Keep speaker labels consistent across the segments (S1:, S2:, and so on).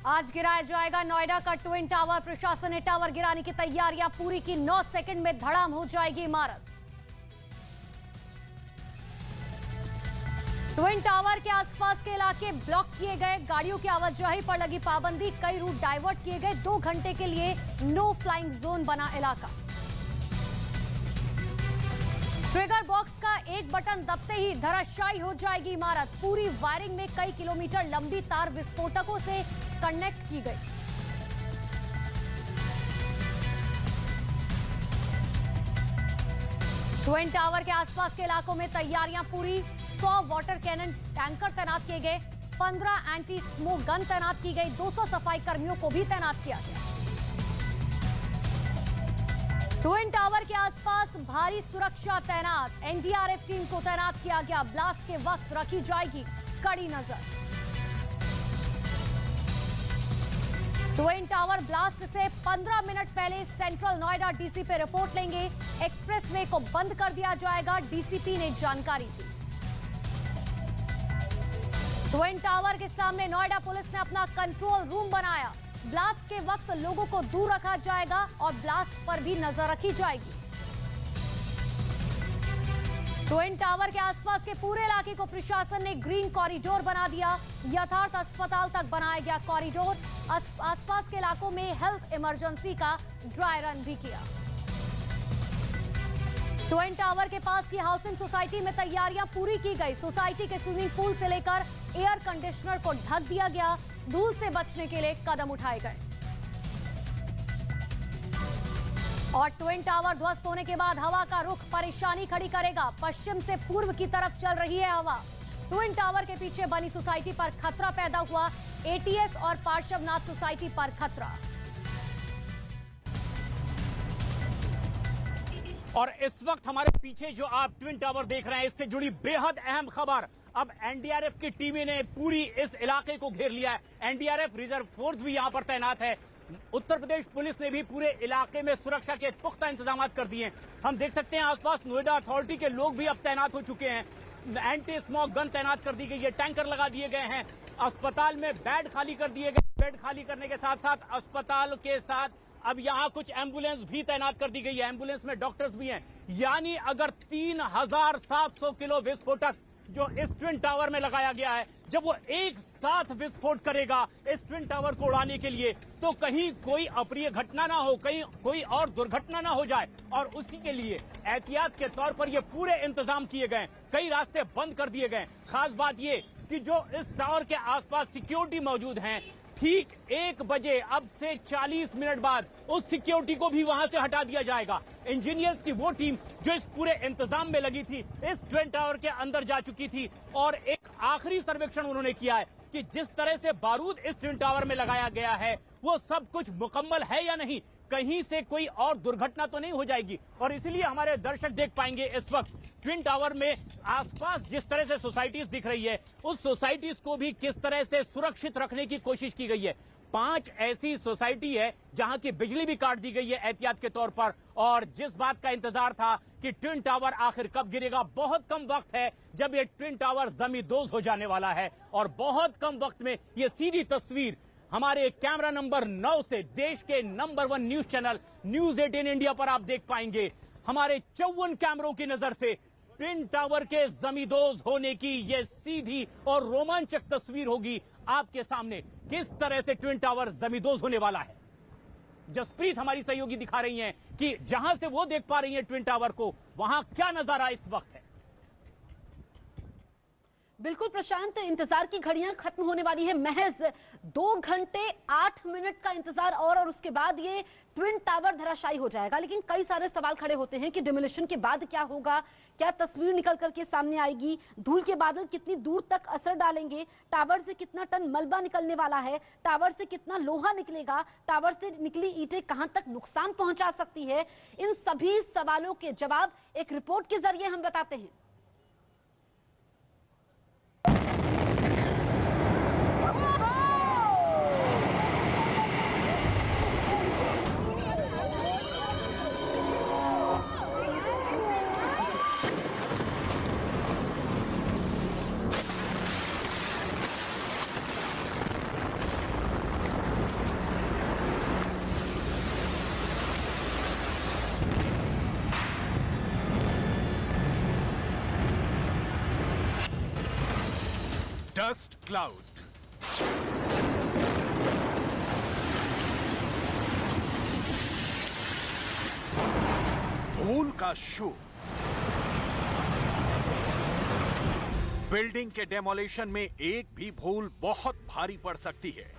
S1: आज गिराया जाएगा नोएडा का ट्विन टावर। प्रशासन ने टावर गिराने की तैयारियां पूरी की। 9 सेकंड में धड़ाम हो जाएगी इमारत। ट्विन टावर के आसपास के इलाके ब्लॉक किए गए। गाड़ियों की आवाजाही पर लगी पाबंदी। कई रूट डाइवर्ट किए गए। 2 घंटे के लिए नो फ्लाइंग जोन बना इलाका। ट्रिगर बॉक्स का एक बटन दबते ही धराशायी हो जाएगी इमारत। पूरी वायरिंग में कई किलोमीटर लंबी तार विस्फोटकों से कनेक्ट की गई। ट्विन टावर के आसपास के इलाकों में तैयारियां पूरी। 100 वाटर कैनन टैंकर तैनात किए गए। 15 एंटी स्मोक गन तैनात की गई। 200 सफाई कर्मियों को भी तैनात किया गया। ट्विन टावर के आसपास भारी सुरक्षा तैनात। एनडीआरएफ टीम को तैनात किया गया। ब्लास्ट के वक्त रखी जाएगी कड़ी नजर। ट्विन टावर ब्लास्ट से 15 मिनट पहले सेंट्रल नोएडा डीसी पे रिपोर्ट लेंगे। एक्सप्रेसवे को बंद कर दिया जाएगा, डीसीपी ने जानकारी दी। ट्विन टावर के सामने नोएडा पुलिस ने अपना कंट्रोल रूम बनाया। ब्लास्ट के वक्त लोगों को दूर रखा जाएगा और ब्लास्ट पर भी नजर रखी जाएगी। ट्विन टावर के आसपास के पूरे इलाके को प्रशासन ने ग्रीन कॉरिडोर बना दिया। यथार्थ अस्पताल तक बनाया गया कॉरिडोर। आसपास के इलाकों में हेल्थ इमरजेंसी का ड्राई रन भी किया। ट्विन टावर के पास की हाउसिंग सोसाइटी में तैयारियां पूरी की गई। सोसाइटी के स्विमिंग पूल से लेकर एयर कंडीशनर को ढक दिया गया। धूल से बचने के लिए कदम उठाए गए। और ट्विन टावर ध्वस्त होने के बाद हवा का रुख परेशानी खड़ी करेगा। पश्चिम से पूर्व की तरफ चल रही है हवा। ट्विन टावर के पीछे बनी सोसाइटी पर खतरा पैदा हुआ। एटीएस और पार्श्वनाथ सोसाइटी पर खतरा।
S2: और इस वक्त हमारे पीछे जो आप ट्विन टावर देख रहे हैं, इससे जुड़ी बेहद अहम खबर। अब एनडीआरएफ की टीमें ने पूरी इस इलाके को घेर लिया है। एनडीआरएफ रिजर्व फोर्स भी यहां पर तैनात है। उत्तर प्रदेश पुलिस ने भी पूरे इलाके में सुरक्षा के पुख्ता इंतजाम कर दिए हैं। हम देख सकते हैं आसपास नोएडा अथॉरिटी के लोग भी अब तैनात हो चुके हैं। एंटी स्मोक गन तैनात कर दी गई है। टैंकर लगा दिए गए हैं। अस्पताल में बेड खाली कर दिए गए। बेड खाली करने के साथ साथ अस्पताल के साथ अब यहां कुछ एम्बुलेंस भी तैनात कर दी गई है। एम्बुलेंस में डॉक्टर्स भी हैं। यानी अगर 3700 किलो विस्फोटक जो इस ट्विन टावर में लगाया गया है, जब वो एक साथ विस्फोट करेगा इस ट्विन टावर को उड़ाने के लिए, तो कहीं कोई अप्रिय घटना ना हो, कहीं कोई और दुर्घटना ना हो जाए। और उसी के लिए एहतियात के तौर पर ये पूरे इंतजाम किए गए। कई रास्ते बंद कर दिए गए। खास बात ये कि जो इस टावर के आसपास सिक्योरिटी मौजूद हैं, ठीक 1 बजे अब से 40 मिनट बाद उस सिक्योरिटी को भी वहां से हटा दिया जाएगा। इंजीनियर्स की वो टीम जो इस पूरे इंतजाम में लगी थी, इस ट्विन टावर के अंदर जा चुकी थी और एक आखिरी सर्वेक्षण उन्होंने किया है कि जिस तरह से बारूद इस ट्विन टावर में लगाया गया है, वो सब कुछ मुकम्मल है या नहीं, कहीं से कोई और दुर्घटना तो नहीं हो जाएगी। और इसलिए हमारे दर्शक देख पाएंगे इस वक्त ट्विन टावर में आसपास जिस तरह से सोसाइटीज दिख रही है, उस सोसाइटीज को भी किस तरह से सुरक्षित रखने की कोशिश की गई है। 5 ऐसी सोसाइटी है जहां की बिजली भी काट दी गई है एहतियात के तौर पर। और जिस बात का इंतजार था कि ट्विन टावर आखिर कब गिरेगा, बहुत कम वक्त है जब ये ट्विन टावर जमींदोज हो जाने वाला है। और बहुत कम वक्त में ये सीधी तस्वीर हमारे कैमरा नंबर 9 से देश के number 1 news channel news 18 India पर आप देख पाएंगे। हमारे 54 कैमरों की नजर से ट्विन टावर के जमींदोज होने की यह सीधी और रोमांचक तस्वीर होगी आपके सामने। किस तरह से ट्विन टावर जमींदोज होने वाला है, जसप्रीत हमारी सहयोगी दिखा रही हैं कि जहां से वो देख पा रही हैं ट्विन टावर को, वहां क्या नजारा इस वक्त है।
S3: बिल्कुल प्रशांत, इंतजार की घड़ियां खत्म होने वाली है। महज 2 घंटे 8 मिनट का इंतजार और उसके बाद ये ट्विन टावर धराशायी हो जाएगा। लेकिन कई सारे सवाल खड़े होते हैं कि डिमोलिशन के बाद क्या होगा, क्या तस्वीर निकल करके सामने आएगी, धूल के बादल कितनी दूर तक असर डालेंगे, टावर से कितना टन मलबा निकलने वाला है, टावर से कितना लोहा निकलेगा, टावर से निकली ईंटें कहां तक नुकसान पहुंचा सकती है। इन सभी सवालों के जवाब एक रिपोर्ट के जरिए हम बताते हैं।
S4: Dust cloud. धूल का शो। बिल्डिंग के डेमोलिशन में एक भी भूल बहुत भारी पड़ सकती है।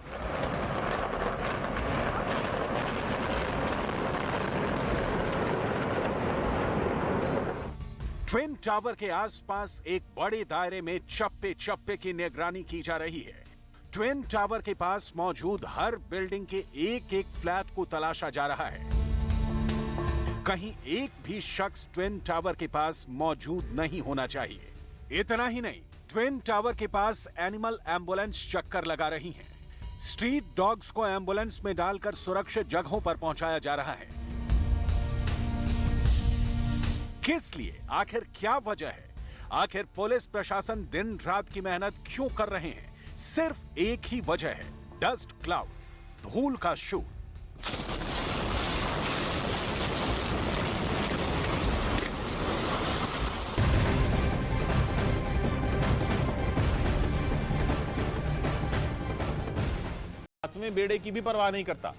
S4: ट्विन टावर के आसपास एक बड़े दायरे में चप्पे चप्पे की निगरानी की जा रही है। ट्विन टावर के पास मौजूद हर बिल्डिंग के एक एक फ्लैट को तलाशा जा रहा है। कहीं एक भी शख्स ट्विन टावर के पास मौजूद नहीं होना चाहिए। इतना ही नहीं, ट्विन टावर के पास एनिमल एम्बुलेंस चक्कर लगा रही हैं। स्ट्रीट डॉग्स को एम्बुलेंस में डालकर सुरक्षित जगहों पर पहुंचाया जा रहा है। किस लिए? आखिर क्या वजह है? आखिर पुलिस प्रशासन दिन रात की मेहनत क्यों कर रहे हैं? सिर्फ एक ही वजह है, डस्ट क्लाउड, धूल का शो।
S5: सातवें बेड़े की भी परवाह नहीं करता,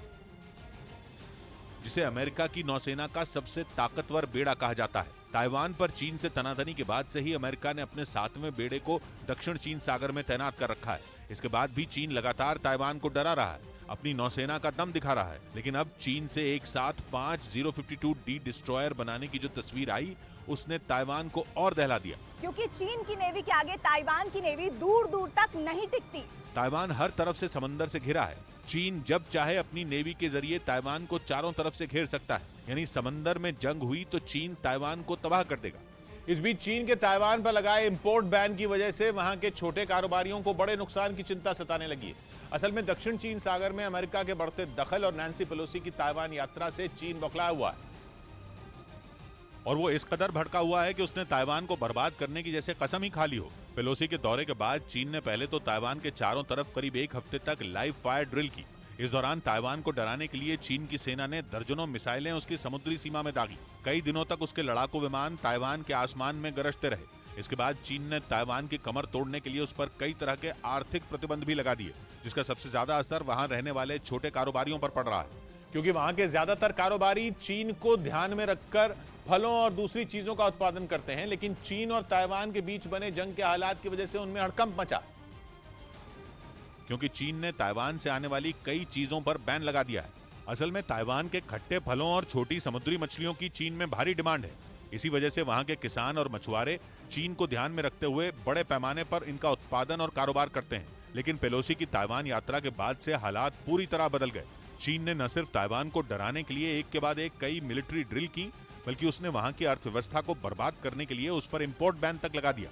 S6: जिसे अमेरिका की नौसेना का सबसे ताकतवर बेड़ा कहा जाता है। ताइवान पर चीन से तनातनी के बाद से ही अमेरिका ने अपने 7वें बेड़े को दक्षिण चीन सागर में तैनात कर रखा है। इसके बाद भी चीन लगातार ताइवान को डरा रहा है, अपनी नौसेना का दम दिखा रहा है। लेकिन अब चीन से एक साथ 5 052D डिस्ट्रॉयर बनाने की जो तस्वीर आई, उसने ताइवान को और दहला दिया।
S7: क्योंकि चीन की नेवी के आगे ताइवान की नेवी दूर दूर तक नहीं टिकती।
S6: ताइवान हर तरफ से समंदर से घिरा है। चीन जब चाहे अपनी नेवी के जरिए ताइवान को चारों तरफ से घेर सकता है। यानी समंदर में जंग हुई तो चीन ताइवान को तबाह कर देगा।
S5: इस बीच चीन के ताइवान पर लगाए इंपोर्ट बैन की वजह से वहां के छोटे कारोबारियों को बड़े नुकसान की चिंता सताने लगी है। असल में दक्षिण चीन सागर में अमेरिका के बढ़ते दखल और नैन्सी पेलोसी की ताइवान यात्रा से चीन बौखलाया हुआ है।
S6: और वो इस कदर भड़का हुआ है कि उसने ताइवान को बर्बाद करने की जैसे कसम ही खा ली हो। पेलोसी के दौरे के बाद चीन ने पहले तो ताइवान के चारों तरफ करीब एक हफ्ते तक लाइव फायर ड्रिल की। इस दौरान ताइवान को डराने के लिए चीन की सेना ने दर्जनों मिसाइलें उसकी समुद्री सीमा में दागी। कई दिनों तक उसके लड़ाकू विमान ताइवान के आसमान में गरजते रहे। इसके बाद चीन ने ताइवान की कमर तोड़ने के लिए उस पर कई तरह के आर्थिक प्रतिबंध भी लगा दिए, जिसका सबसे ज्यादा असर वहां रहने वाले छोटे कारोबारियों पर पड़ रहा है।
S5: क्योंकि वहां के ज्यादातर कारोबारी चीन को ध्यान में रखकर फलों और दूसरी चीजों का उत्पादन करते हैं। लेकिन चीन और ताइवान के बीच बने जंग के हालात की वजह से उनमें हड़कंप मचा,
S6: क्योंकि चीन ने ताइवान से आने वाली कई चीजों पर बैन लगा दिया है। असल में ताइवान के खट्टे फलों और छोटी समुद्री मछलियों की चीन में भारी डिमांड है। इसी वजह से वहां के किसान और मछुआरे चीन को ध्यान में रखते हुए बड़े पैमाने पर इनका उत्पादन और कारोबार करते हैं। लेकिन पेलोसी की ताइवान यात्रा के बाद से हालात पूरी तरह बदल गए। चीन ने न सिर्फ ताइवान को डराने के लिए एक के बाद एक कई मिलिट्री ड्रिल की, बल्कि उसने वहां की अर्थव्यवस्था को बर्बाद करने के लिए उस पर इंपोर्ट बैन तक लगा दिया।